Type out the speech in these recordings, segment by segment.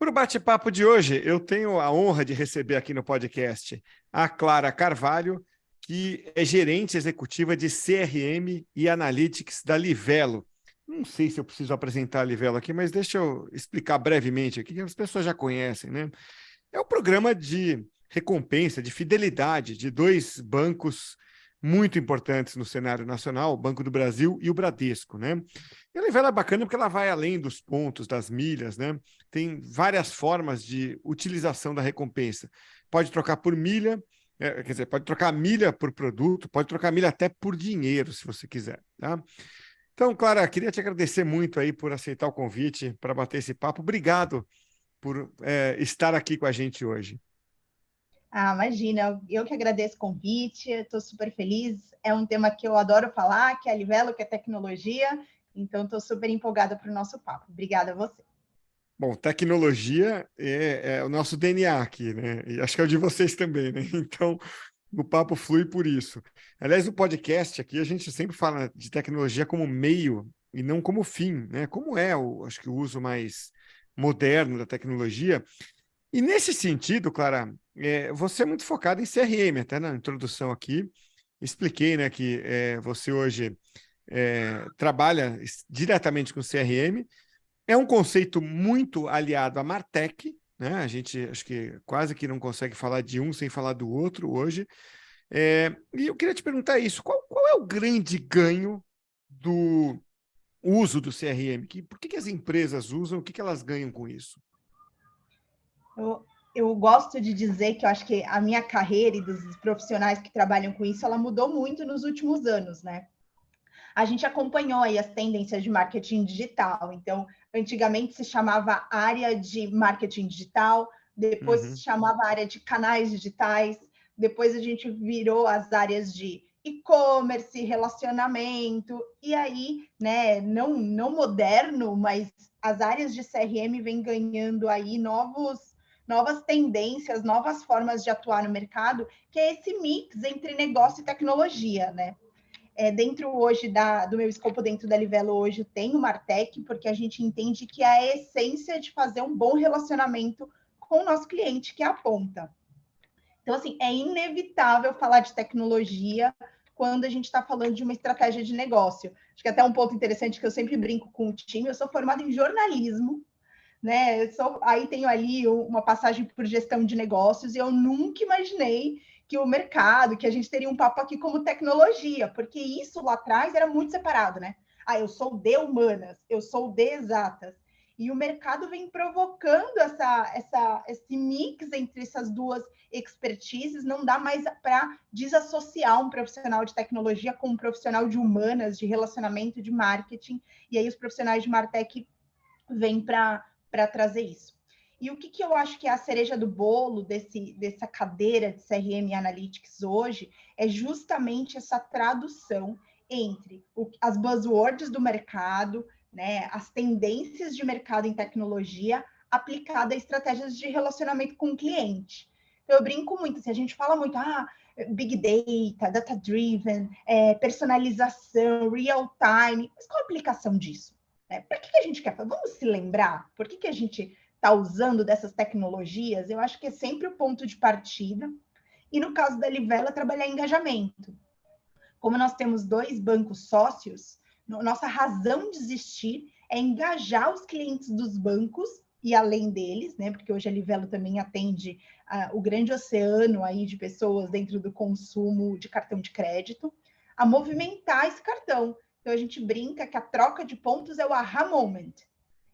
Para o bate-papo de hoje, eu tenho a honra de receber aqui no podcast a Clara Carvalho, que é gerente executiva de CRM e Analytics da Livelo. Não sei se eu preciso apresentar a Livelo aqui, mas deixa eu explicar brevemente aqui, que as pessoas já conhecem, né? É o programa de recompensa, de fidelidade de dois bancos muito importantes no cenário nacional, o Banco do Brasil e o Bradesco, né? E a Livelo é bacana porque ela vai além dos pontos, das milhas, né? Tem várias formas de utilização da recompensa. Pode trocar por milha, quer dizer, pode trocar milha por produto, pode trocar milha até por dinheiro, se você quiser, tá? Então, Clara, queria te agradecer muito aí por aceitar o convite para bater esse papo. Obrigado por estar aqui com a gente hoje. Ah, imagina, eu que agradeço o convite, estou super feliz. É um tema que eu adoro falar, que é a Livelo, que é tecnologia, então estou super empolgada para o nosso papo. Obrigada a você. Bom, tecnologia é o nosso DNA aqui, né? E acho que é o de vocês também, né? Então, o papo flui por isso. Aliás, no podcast aqui, a gente sempre fala de tecnologia como meio e não como fim, né? Como é, acho que o uso mais moderno da tecnologia. E nesse sentido, Clara, você é muito focado em CRM, até na introdução aqui. Expliquei, né, que você hoje trabalha diretamente com CRM. É um conceito muito aliado à Martech, né? A gente acho que quase que não consegue falar de um sem falar do outro hoje. E eu queria te perguntar isso: qual é o grande ganho do uso do CRM? Por que as empresas usam? O que elas ganham com isso? Eu gosto de dizer que eu acho que a minha carreira e dos profissionais que trabalham com isso, ela mudou muito nos últimos anos, né? A gente acompanhou aí as tendências de marketing digital. Então, antigamente se chamava área de marketing digital, depois se Uhum. chamava área de canais digitais, depois a gente virou as áreas de e-commerce, relacionamento, e aí, né, não moderno, mas as áreas de CRM vêm ganhando aí novas tendências, novas formas de atuar no mercado, que é esse mix entre negócio e tecnologia, né? Dentro hoje do meu escopo dentro da Livelo hoje tem o Martech, porque a gente entende que é a essência de fazer um bom relacionamento com o nosso cliente, que é a ponta. Então, assim, é inevitável falar de tecnologia quando a gente está falando de uma estratégia de negócio. Acho que até um ponto interessante que eu sempre brinco com o time, eu sou formada em jornalismo, né? Aí tenho ali uma passagem por gestão de negócios e eu nunca imaginei que o mercado, que a gente teria um papo aqui como tecnologia, porque isso lá atrás era muito separado, né? Ah, eu sou de humanas, eu sou de exatas. E o mercado vem provocando esse mix entre essas duas expertises, não dá mais para desassociar um profissional de tecnologia com um profissional de humanas, de relacionamento, de marketing, e aí os profissionais de Martech vêm para trazer isso. E o que eu acho que é a cereja do bolo dessa cadeira de CRM e Analytics hoje é justamente essa tradução entre as buzzwords do mercado, né, as tendências de mercado em tecnologia aplicada a estratégias de relacionamento com o cliente. Eu brinco muito, assim, a gente fala muito, Big Data, Data Driven, personalização, real time, mas qual a aplicação disso? Para que a gente quer fazer? Vamos se lembrar por que a gente está usando dessas tecnologias? Eu acho que é sempre o ponto de partida. E no caso da Livelo, trabalhar engajamento. Como nós temos dois bancos sócios, nossa razão de existir é engajar os clientes dos bancos e além deles, né? Porque hoje a Livelo também atende o grande oceano aí de pessoas dentro do consumo de cartão de crédito, a movimentar esse cartão. Então a gente brinca que a troca de pontos é o aha moment.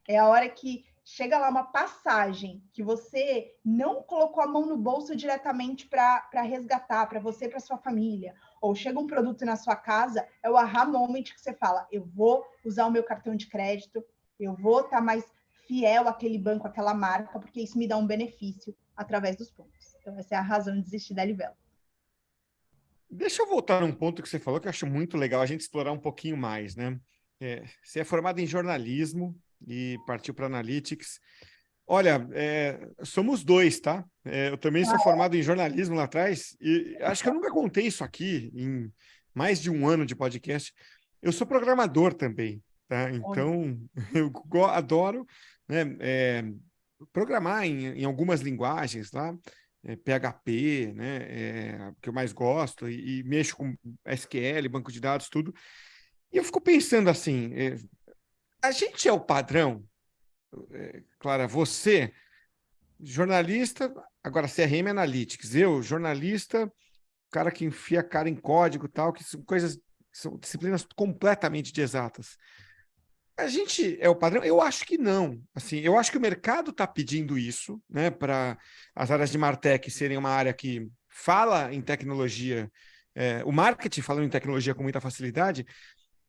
É a hora que chega lá uma passagem que você não colocou a mão no bolso diretamente para resgatar, para você e para sua família, ou chega um produto na sua casa, é o aha moment que você fala, eu vou usar o meu cartão de crédito, eu vou estar mais fiel àquele banco, àquela marca, porque isso me dá um benefício através dos pontos. Então, essa é a razão de desistir da Livelo. Deixa eu voltar num ponto que você falou que eu acho muito legal a gente explorar um pouquinho mais, né? Você é formado em jornalismo e partiu para Analytics. Olha, somos dois, tá? Eu também sou formado em jornalismo lá atrás e acho que eu nunca contei isso aqui em mais de um ano de podcast. Eu sou programador também, tá? Então, eu adoro, né? programar em algumas linguagens lá, PHP, né, que eu mais gosto, e mexo com SQL, banco de dados, tudo. E eu fico pensando assim, a gente é o padrão, Clara, você, jornalista, agora CRM Analytics, eu, jornalista, cara que enfia a cara em código e tal, que são coisas, são disciplinas completamente de exatas. A gente é o padrão? Eu acho que não. Assim, eu acho que o mercado está pedindo isso, né, para as áreas de Martech serem uma área que fala em tecnologia, o marketing falando em tecnologia com muita facilidade,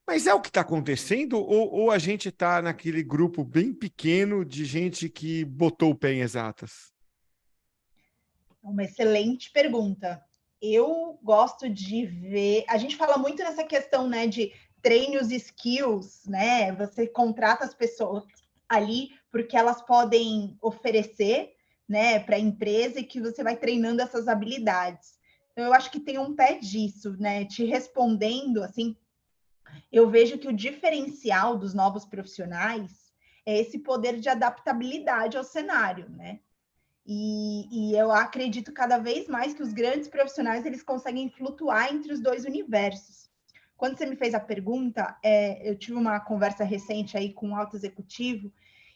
mas é o que está acontecendo ou a gente está naquele grupo bem pequeno de gente que botou o pé em exatas? Uma excelente pergunta. Eu gosto de ver. A gente fala muito nessa questão, né, de treine os skills, né? Você contrata as pessoas ali porque elas podem oferecer, né, para a empresa e que você vai treinando essas habilidades. Então, eu acho que tem um pé disso, né? Te respondendo, assim, eu vejo que o diferencial dos novos profissionais é esse poder de adaptabilidade ao cenário, né? E eu acredito cada vez mais que os grandes profissionais eles conseguem flutuar entre os dois universos. Quando você me fez a pergunta, eu tive uma conversa recente aí com um alto executivo,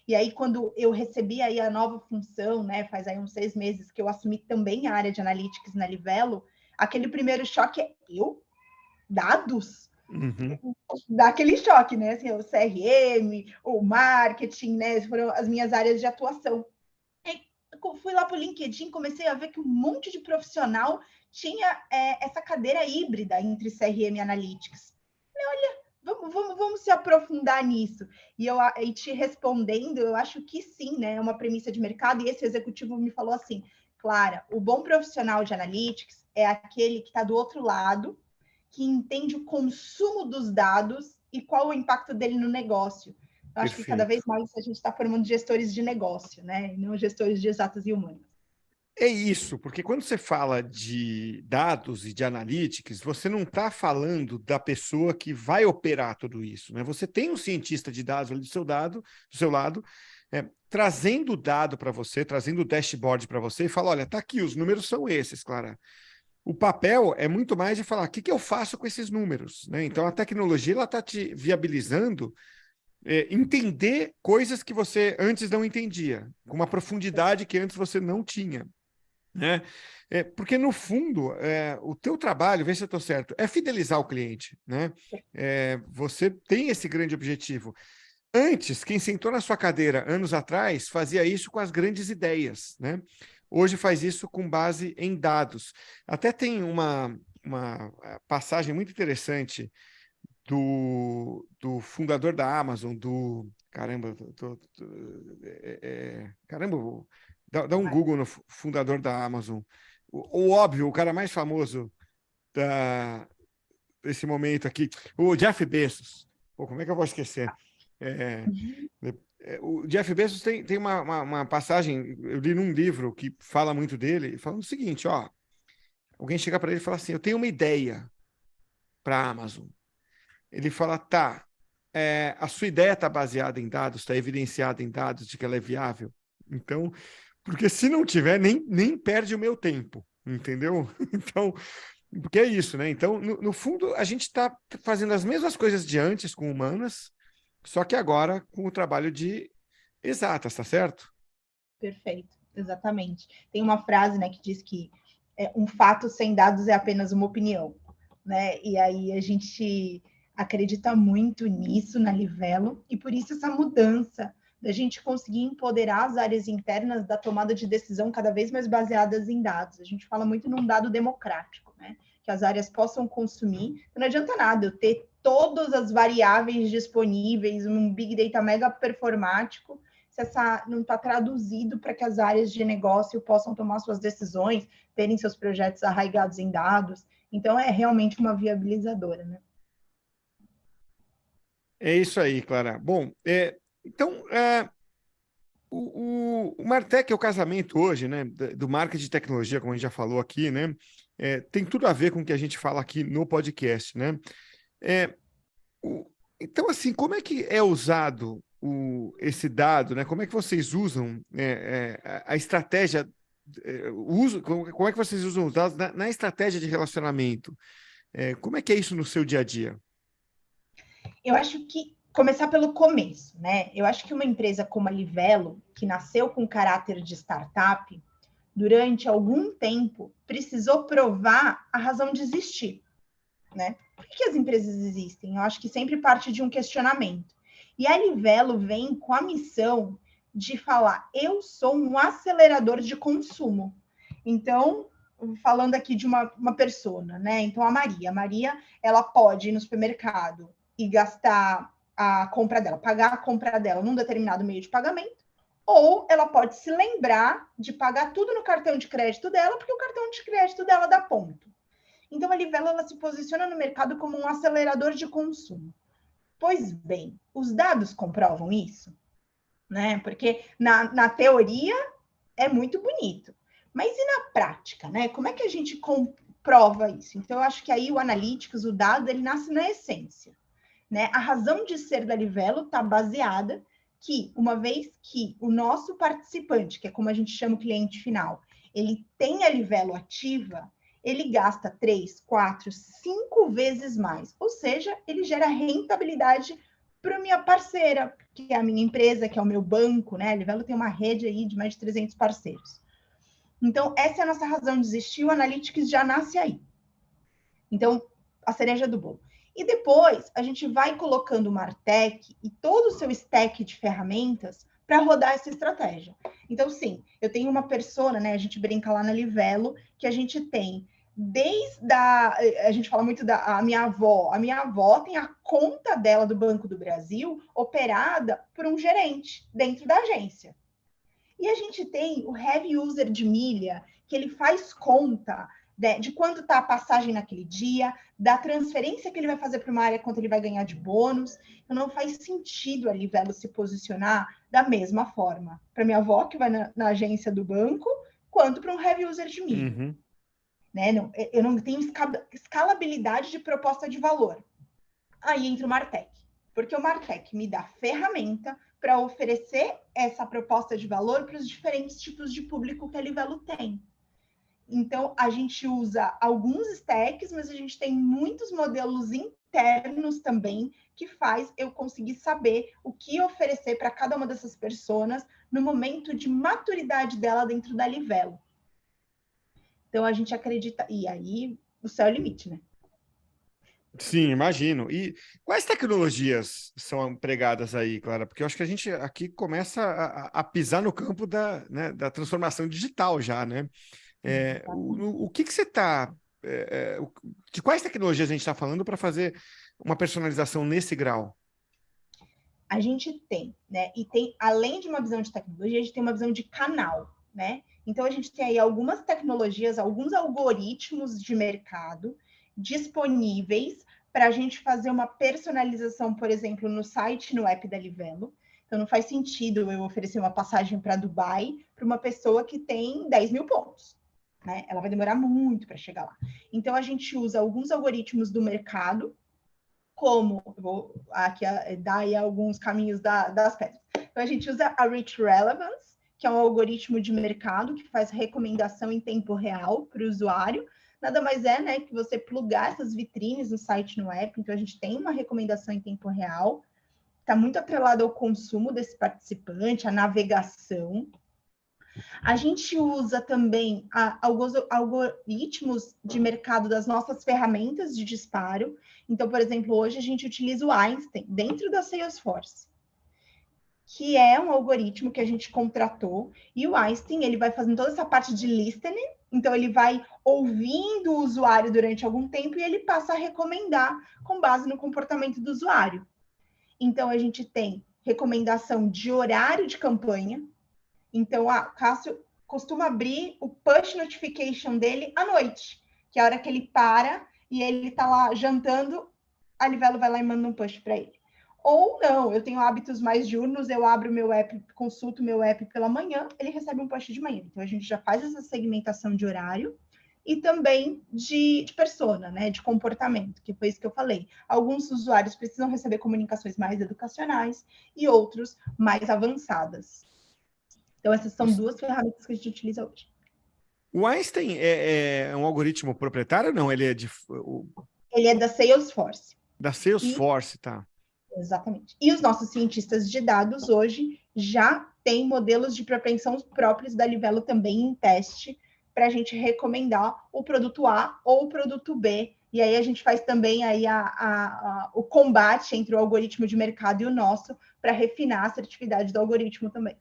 e aí quando eu recebi aí a nova função, né, faz aí uns 6 meses que eu assumi também a área de analytics na Livelo, aquele primeiro choque é eu? Dados? Uhum. Dá aquele choque, né? Assim, o CRM, o marketing, né? Foram as minhas áreas de atuação. Fui lá para o LinkedIn, comecei a ver que um monte de profissional tinha essa cadeira híbrida entre CRM e Analytics. Vamos se aprofundar nisso. E te respondendo, eu acho que sim, né? É uma premissa de mercado, e esse executivo me falou assim: Clara, o bom profissional de Analytics é aquele que está do outro lado, que entende o consumo dos dados e qual o impacto dele no negócio. Eu acho que cada vez Perfeito. mais a gente está formando gestores de negócio, né? E não gestores de exatas e humanas. É isso, porque quando você fala de dados e de analytics, você não está falando da pessoa que vai operar tudo isso, né? Você tem um cientista de dados ali do seu lado, trazendo o dado para você, trazendo o dashboard para você e fala: olha, tá aqui, os números são esses, Clara. O papel é muito mais de falar o que, que eu faço com esses números, né? Então a tecnologia ela está te viabilizando entender coisas que você antes não entendia, com uma profundidade que antes você não tinha, né? Porque no fundo o teu trabalho, vê se eu estou certo, é fidelizar o cliente, né? Você tem esse grande objetivo. Antes, quem sentou na sua cadeira anos atrás fazia isso com as grandes ideias, né? Hoje faz isso com base em dados. Até tem uma passagem muito interessante do fundador da Amazon, do. Caramba, caramba, dá um Google no fundador da Amazon. O óbvio, o cara mais famoso da, desse momento aqui, o Jeff Bezos. Pô, como é que eu vou esquecer? É, o Jeff Bezos tem uma passagem, eu li num livro que fala muito dele, falando o seguinte: ó, alguém chega para ele e fala assim: eu tenho uma ideia para a Amazon. Ele fala: tá, a sua ideia está baseada em dados, está evidenciada em dados de que ela é viável. Então, porque se não tiver, nem perde o meu tempo, entendeu? Então, porque é isso, né? Então, no fundo, a gente está fazendo as mesmas coisas de antes com humanas, só que agora com o trabalho de exatas, tá certo? Perfeito, exatamente. Tem uma frase, né, que diz que um fato sem dados é apenas uma opinião, né? E aí a gente acredita muito nisso na Livelo e por isso essa mudança da gente conseguir empoderar as áreas internas da tomada de decisão cada vez mais baseadas em dados. A gente fala muito num dado democrático, né? Que as áreas possam consumir. Então, não adianta nada eu ter todas as variáveis disponíveis, um Big Data mega performático, se essa não está traduzido para que as áreas de negócio possam tomar suas decisões, terem seus projetos arraigados em dados. Então, é realmente uma viabilizadora, né? É isso aí, Clara. Bom, então, o Martech é o casamento hoje, né, do marketing de tecnologia, como a gente já falou aqui, né? Tem tudo a ver com o que a gente fala aqui no podcast, né? É, então, assim, como é que é usado esse dado, né? Como é que vocês usam a estratégia, como é que vocês usam os dados na estratégia de relacionamento? Como é que é isso no seu dia a dia? Eu acho que começar pelo começo, né? Eu acho que uma empresa como a Livelo, que nasceu com caráter de startup, durante algum tempo precisou provar a razão de existir, né? Por que as empresas existem? Eu acho que sempre parte de um questionamento. E a Livelo vem com a missão de falar: eu sou um acelerador de consumo. Então, falando aqui de uma persona, né? Então, a Maria. A Maria, ela pode ir no supermercado e gastar a compra dela, pagar a compra dela num determinado meio de pagamento, ou ela pode se lembrar de pagar tudo no cartão de crédito dela, porque o cartão de crédito dela dá ponto. Então, a Livelo ela se posiciona no mercado como um acelerador de consumo. Pois bem, os dados comprovam isso, né? Porque na teoria é muito bonito, mas e na prática, né? Como é que a gente comprova isso? Então, eu acho que aí o Analytics, o dado, ele nasce na essência, né? A razão de ser da Livelo está baseada que, uma vez que o nosso participante, que é como a gente chama o cliente final, ele tem a Livelo ativa, ele gasta 3, 4, 5 vezes mais. Ou seja, ele gera rentabilidade para a minha parceira, que é a minha empresa, que é o meu banco, né? A Livelo tem uma rede aí de mais de 300 parceiros. Então, essa é a nossa razão de existir, o Analytics já nasce aí. Então, a cereja do bolo. E depois, a gente vai colocando o Martech e todo o seu stack de ferramentas para rodar essa estratégia. Então, sim, eu tenho uma persona, né? A gente brinca lá na Livelo, que a gente tem desde a gente fala muito da minha avó. A minha avó tem a conta dela do Banco do Brasil operada por um gerente dentro da agência. E a gente tem o heavy user de milha, que ele faz conta de quanto está a passagem naquele dia, da transferência que ele vai fazer para uma área, quanto ele vai ganhar de bônus. Então, não faz sentido a Livelo se posicionar da mesma forma para minha avó, que vai na agência do banco, quanto para um heavy user de milha. Uhum. Né? Não, eu não tenho escalabilidade de proposta de valor. Aí entra o Martech, porque o Martech me dá ferramenta para oferecer essa proposta de valor para os diferentes tipos de público que a Livelo tem. Então, a gente usa alguns stacks, mas a gente tem muitos modelos internos também que faz eu conseguir saber o que oferecer para cada uma dessas pessoas no momento de maturidade dela dentro da Livelo. Então, a gente acredita... E aí, o céu é o limite, né? Sim, imagino. E quais tecnologias são empregadas aí, Clara? Porque eu acho que a gente aqui começa a pisar no campo né, da transformação digital já, né? O que você está... de quais tecnologias a gente está falando para fazer uma personalização nesse grau? A gente tem, né? E tem, além de uma visão de tecnologia, a gente tem uma visão de canal, né? Então, a gente tem aí algumas tecnologias, alguns algoritmos de mercado disponíveis para a gente fazer uma personalização, por exemplo, no site, no app da Livelo. Então, não faz sentido eu oferecer uma passagem para Dubai para uma pessoa que tem 10 mil pontos. Né? Ela vai demorar muito para chegar lá. Então, a gente usa alguns algoritmos do mercado, como, vou aqui dar aí alguns caminhos das pedras. Então, a gente usa a Rich Relevance, que é um algoritmo de mercado que faz recomendação em tempo real para o usuário. Nada mais é, né, que você plugar essas vitrines no site, no app. Então, a gente tem uma recomendação em tempo real. Está muito atrelado ao consumo desse participante, à navegação. A gente usa também alguns algoritmos de mercado das nossas ferramentas de disparo. Então, por exemplo, hoje a gente utiliza o Einstein dentro da Salesforce, que é um algoritmo que a gente contratou, e o Einstein ele vai fazendo toda essa parte de listening, então ele vai ouvindo o usuário durante algum tempo e ele passa a recomendar com base no comportamento do usuário. Então, a gente tem recomendação de horário de campanha. Então, o Cássio costuma abrir o push notification dele à noite, que é a hora que ele para e ele está lá jantando, a Livelo vai lá e manda um push para ele. Ou não, eu tenho hábitos mais diurnos, eu abro o meu app, consulto o meu app pela manhã, ele recebe um push de manhã. Então, a gente já faz essa segmentação de horário e também de persona, né, de comportamento, que foi isso que eu falei. Alguns usuários precisam receber comunicações mais educacionais e outros mais avançadas. Então, essas são duas ferramentas que a gente utiliza hoje. O Einstein é um algoritmo proprietário ou não? Ele é Ele é da Salesforce. Da Salesforce, tá? Exatamente. E os nossos cientistas de dados hoje já têm modelos de propensão próprios da Livelo também em teste para a gente recomendar o produto A ou o produto B. E aí a gente faz também aí o combate entre o algoritmo de mercado e o nosso para refinar a assertividade do algoritmo também.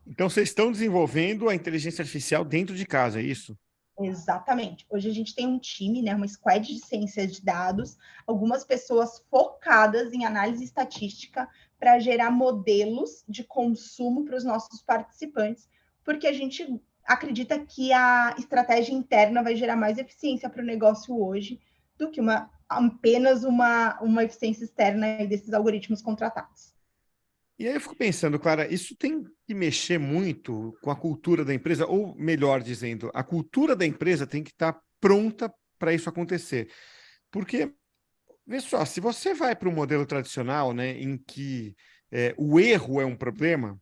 Então, vocês estão desenvolvendo a inteligência artificial dentro de casa, é isso? Exatamente. Hoje a gente tem um time, né, uma squad de ciência de dados, algumas pessoas focadas em análise estatística para gerar modelos de consumo para os nossos participantes, porque a gente acredita que a estratégia interna vai gerar mais eficiência para o negócio hoje do que apenas uma eficiência externa desses algoritmos contratados. E aí eu fico pensando, Clara, isso tem que mexer muito com a cultura da empresa, ou melhor dizendo, a cultura da empresa tem que estar pronta para isso acontecer. Porque, vê só, se você vai para um modelo tradicional, né, em que o erro é um problema,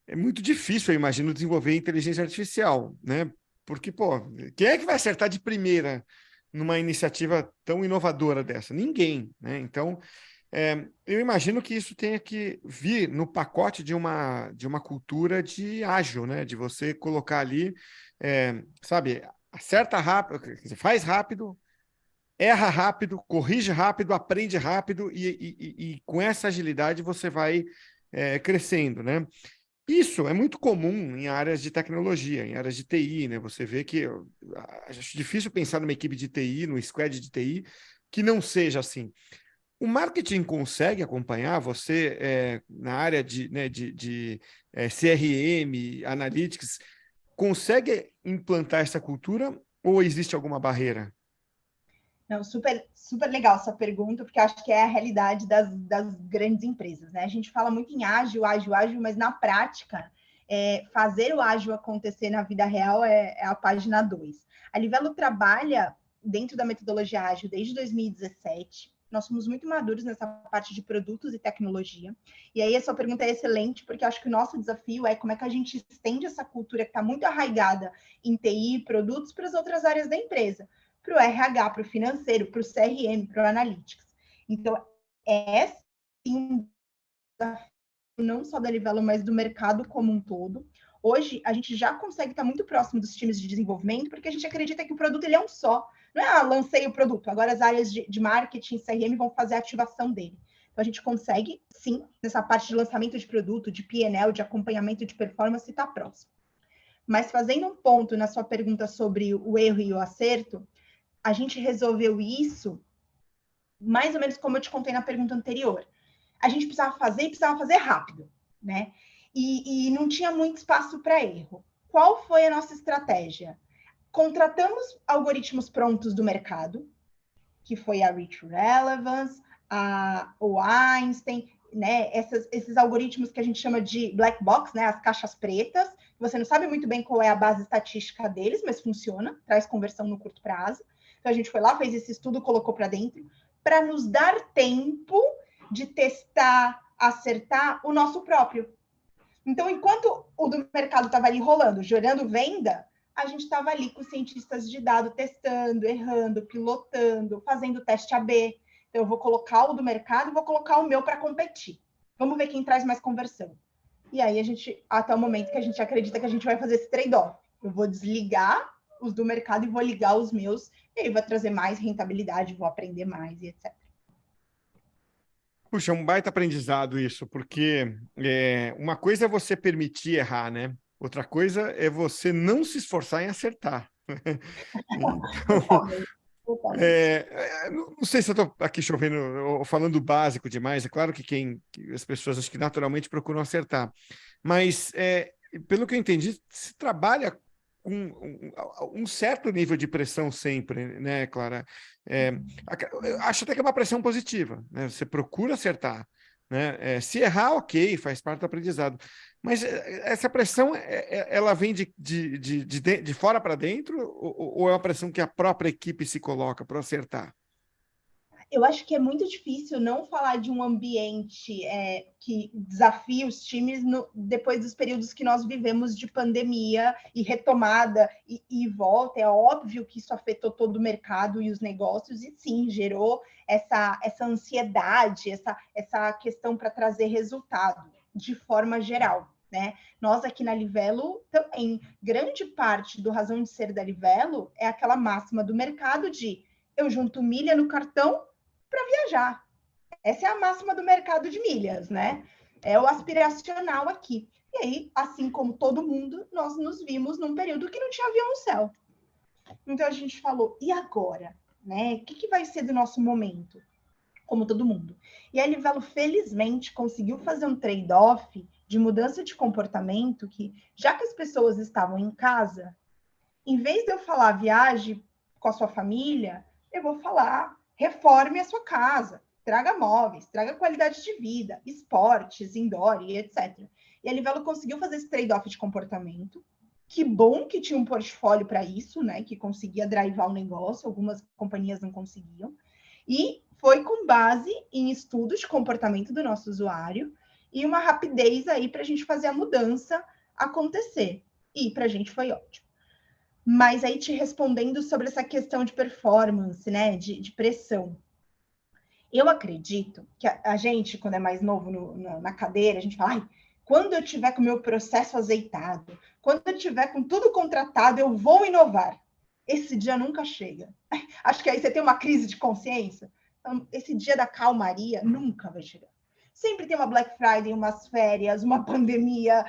é muito difícil, eu imagino, desenvolver inteligência artificial, né? Porque, pô, quem é que vai acertar de primeira numa iniciativa tão inovadora dessa? Ninguém, né? Então, eu imagino que isso tenha que vir no pacote de uma cultura de ágil, né? De você colocar ali, sabe, acerta rápido, faz rápido, erra rápido, corrige rápido, aprende rápido e com essa agilidade você vai crescendo, né? Isso é muito comum em áreas de tecnologia, em áreas de TI, né? Você vê que acho difícil pensar numa equipe de TI, no squad de TI, que não seja assim. O marketing consegue acompanhar você na área de CRM, Analytics, consegue implantar essa cultura ou existe alguma barreira? Não, super, super legal essa pergunta, porque acho que é a realidade das grandes empresas, né? A gente fala muito em ágil, ágil, ágil, mas na prática, fazer o ágil acontecer na vida real é a página 2. A Livelo trabalha dentro da metodologia ágil desde 2017. Nós somos muito maduros nessa parte de produtos e tecnologia. E aí a sua pergunta é excelente, porque acho que o nosso desafio é como é que a gente estende essa cultura que está muito arraigada em TI e produtos para as outras áreas da empresa, para o RH, para o financeiro, para o CRM, para o Analytics. Então, é sim um desafio não só da Livelo, mas do mercado como um todo. Hoje, a gente já consegue estar muito próximo dos times de desenvolvimento, porque a gente acredita que o produto ele é um só. Não é, lancei o produto, agora as áreas de marketing, CRM vão fazer a ativação dele. Então, a gente consegue, sim, nessa parte de lançamento de produto, de PNL, de acompanhamento de performance, estar próximo. Mas fazendo um ponto na sua pergunta sobre o erro e o acerto, a gente resolveu isso mais ou menos como eu te contei na pergunta anterior. A gente precisava fazer rápido, né? E não tinha muito espaço para erro. Qual foi a nossa estratégia? Contratamos algoritmos prontos do mercado, que foi a Rich Relevance, o Einstein, né? Esses algoritmos que a gente chama de black box, né? As caixas pretas. Você não sabe muito bem qual é a base estatística deles, mas funciona, traz conversão no curto prazo. Então a gente foi lá, fez esse estudo, colocou para dentro, para nos dar tempo de testar, acertar o nosso próprio. Então, enquanto o do mercado estava ali rolando, gerando venda, a gente estava ali com cientistas de dados testando, errando, pilotando, fazendo teste AB. Então, eu vou colocar o do mercado e vou colocar o meu para competir. Vamos ver quem traz mais conversão. E aí, até o momento que a gente acredita que a gente vai fazer esse trade-off. Eu vou desligar os do mercado e vou ligar os meus, e aí vai trazer mais rentabilidade, vou aprender mais e etc. Puxa, é um baita aprendizado isso, porque uma coisa é você permitir errar, né? Outra coisa é você não se esforçar em acertar. Então, não sei se eu estou aqui chovendo ou falando básico demais. É claro que as pessoas acho que naturalmente procuram acertar, mas pelo que eu entendi, se trabalha com um certo nível de pressão sempre, né, Clara? Eu acho até que é uma pressão positiva, né? Você procura acertar, né? Se errar, ok, faz parte do aprendizado. Mas essa pressão, ela vem de fora para dentro ou é uma pressão que a própria equipe se coloca para acertar? Eu acho que é muito difícil não falar de um ambiente que desafia os times depois dos períodos que nós vivemos de pandemia e retomada e volta. É óbvio que isso afetou todo o mercado e os negócios, e sim, gerou essa ansiedade, essa questão para trazer resultado de forma geral. Né? Nós aqui na Livelo também, grande parte do razão de ser da Livelo é aquela máxima do mercado de eu junto milha no cartão para viajar. Essa é a máxima do mercado de milhas, né? É o aspiracional aqui. E aí, assim como todo mundo, nós nos vimos num período que não tinha avião no céu. Então a gente falou, e agora? Né? O que vai ser do nosso momento? Como todo mundo. E a Livelo, felizmente, conseguiu fazer um trade-off de mudança de comportamento que, já que as pessoas estavam em casa, em vez de eu falar viaje com a sua família, eu vou falar reforme a sua casa, traga móveis, traga qualidade de vida, esportes, indoor e etc. E a Livelo conseguiu fazer esse trade-off de comportamento. Que bom que tinha um portfólio para isso, né? Que conseguia drivar o negócio, algumas companhias não conseguiam. E foi com base em estudos de comportamento do nosso usuário e uma rapidez aí para a gente fazer a mudança acontecer. E para a gente foi ótimo. Mas aí te respondendo sobre essa questão de performance, né, de pressão. Eu acredito que a gente, quando é mais novo na cadeira, a gente fala, ai, quando eu tiver com o meu processo azeitado, quando eu tiver com tudo contratado, eu vou inovar. Esse dia nunca chega. Acho que aí você tem uma crise de consciência. Então, esse dia da calmaria nunca vai chegar. Sempre tem uma Black Friday, umas férias, uma pandemia,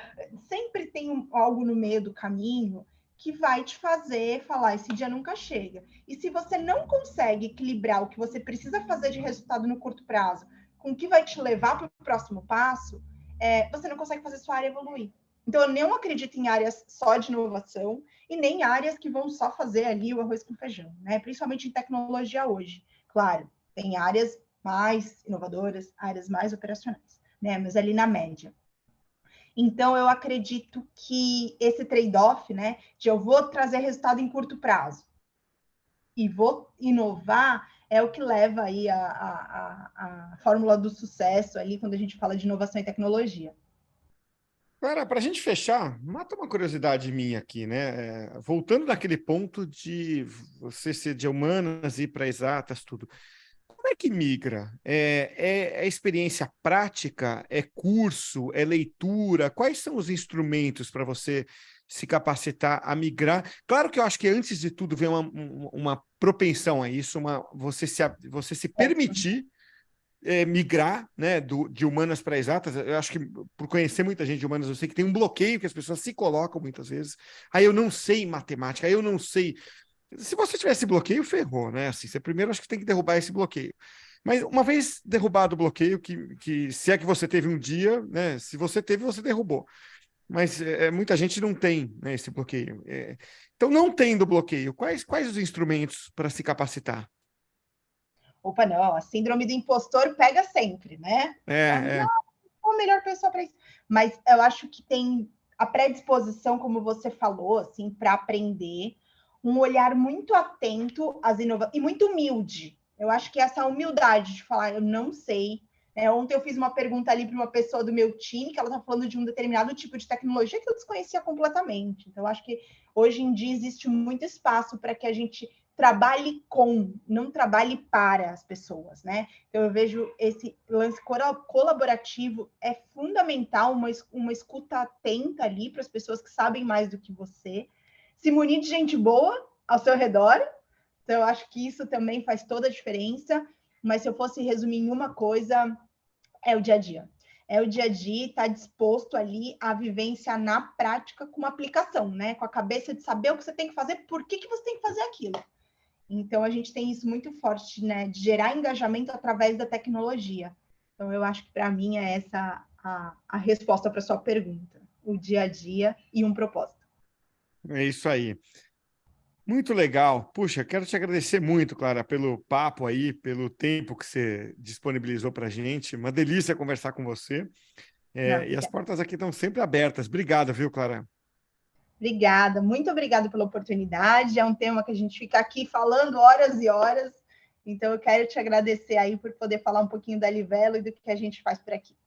sempre tem algo no meio do caminho que vai te fazer falar, esse dia nunca chega. E se você não consegue equilibrar o que você precisa fazer de resultado no curto prazo com o que vai te levar para o próximo passo, você não consegue fazer sua área evoluir. Então, eu não acredito em áreas só de inovação e nem áreas que vão só fazer ali o arroz com feijão, né? Principalmente em tecnologia hoje. Claro, tem áreas mais inovadoras, áreas mais operacionais, né? Mas ali na média. Então, eu acredito que esse trade-off, né, de eu vou trazer resultado em curto prazo e vou inovar, é o que leva aí a fórmula do sucesso ali quando a gente fala de inovação e tecnologia. Cara, para a gente fechar, mata uma curiosidade minha aqui, né? Voltando naquele ponto de você ser de humanas e ir para exatas, tudo. Como é que migra? É experiência prática? É curso? É leitura? Quais são os instrumentos para você se capacitar a migrar? Claro que eu acho que antes de tudo vem uma propensão a isso, você se permitir migrar, né, de humanas para exatas. Eu acho que, por conhecer muita gente de humanas, eu sei que tem um bloqueio que as pessoas se colocam muitas vezes. Aí eu não sei matemática, aí eu não sei. Se você tiver esse bloqueio, ferrou, né? Assim, você primeiro acho que tem que derrubar esse bloqueio. Mas uma vez derrubado o bloqueio, que se é que você teve um dia, né? Se você teve, você derrubou. Mas muita gente não tem, né, esse bloqueio. Então, não tendo bloqueio, quais os instrumentos para se capacitar? Opa, não, a síndrome do impostor pega sempre, né? É, Não, sou a melhor pessoa para isso. Mas eu acho que tem a predisposição, como você falou, assim, para aprender, um olhar muito atento às inovações e muito humilde. Eu acho que essa humildade de falar, eu não sei. Ontem eu fiz uma pergunta ali para uma pessoa do meu time, que ela está falando de um determinado tipo de tecnologia que eu desconhecia completamente. Então, eu acho que hoje em dia existe muito espaço para que a gente trabalhe com, não trabalhe para as pessoas, né? Então, eu vejo esse lance colaborativo é fundamental, uma escuta atenta ali para as pessoas que sabem mais do que você, se munir de gente boa ao seu redor. Então, eu acho que isso também faz toda a diferença. Mas se eu fosse resumir em uma coisa, é o dia a dia. É o dia a dia, estar disposto ali a vivência na prática com uma aplicação, né? Com a cabeça de saber o que você tem que fazer, por que você tem que fazer aquilo. Então, a gente tem isso muito forte, né? De gerar engajamento através da tecnologia. Então, eu acho que para mim é essa a resposta para a sua pergunta. O dia a dia e um propósito. é isso aí. Muito legal. Puxa, quero te agradecer muito, Clara, pelo papo aí, pelo tempo que você disponibilizou para a gente. Uma delícia conversar com você. Não, E as portas aqui estão sempre abertas. Obrigado, viu, Clara? obrigada, muito obrigada pela oportunidade. É um tema que a gente fica aqui falando horas e horas. Então, eu quero te agradecer aí por poder falar um pouquinho da Livelo e do que a gente faz por aqui.